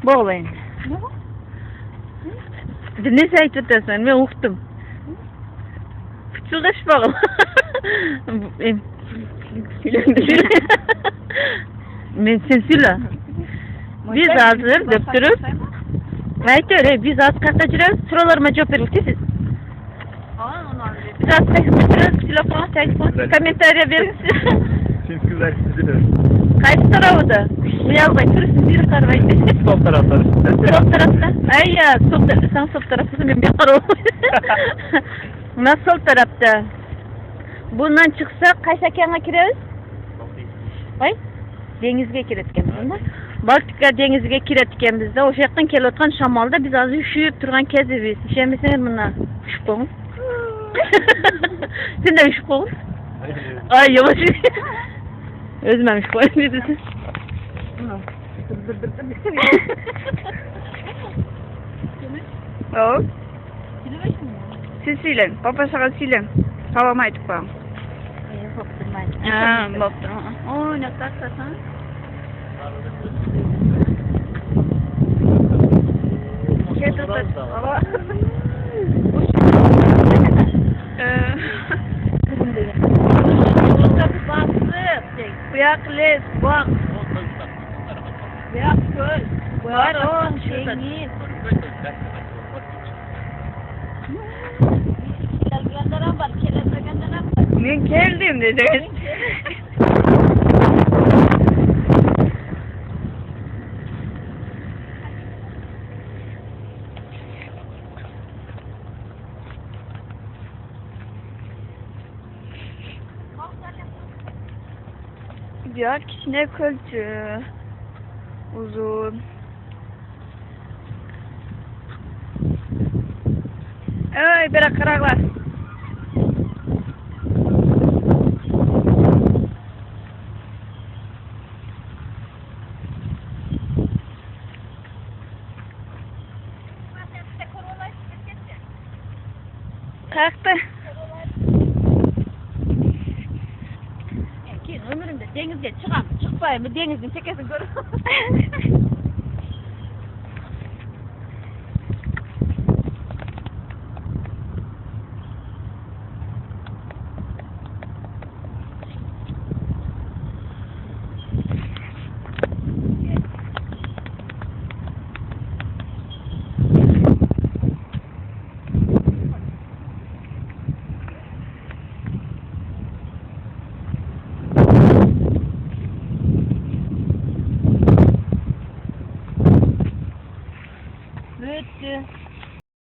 Bağlayın. Ne sayıt ötersen, ben uçtum. Fıçıldaş bakalım. Ben sen söyle. Biz hazır döptürüp. Haydi öyle, biz az kalkacağız. Sıralarıma cevap verirsiniz. Biz az kalkacağız. Telefon, telefon, komentarya verin. Çünkü sizin. Kayıt tarafı da. Uyalmayın, turist bir karvaydı. Sol taraftan işte. Sol tarafta. Ay ya, sen sol taraftasın, ben bir kar olmuş. Nasıl sol tarafta? Bundan çıksak kaç dakikaya gireriz? Vay, denizge kiretkemiz. Baltika denizge kiretkemizde. O şekilde kelotkan şamalda biz az üşüyüp durgan kezibiz. İşemesene bunlar. Üşüp olun. Sen de üşüp olun. Ay yavaş. Özmemiş koyun dedin. O. Siz silin. Papa sana silin. Havamaydık bana. Ha, baktım. Oo, ne tatlısın. Şey tutar. Bıyakles, bak. Bıyak göz. Var o şeyin. Ben geldim dedi. Ya kişine kılçı. Uzun. Ey bırak karaklar. Kalktı. Ki ömrümde denizde çıkmayayım mı denizin çekesin görün. Bitti.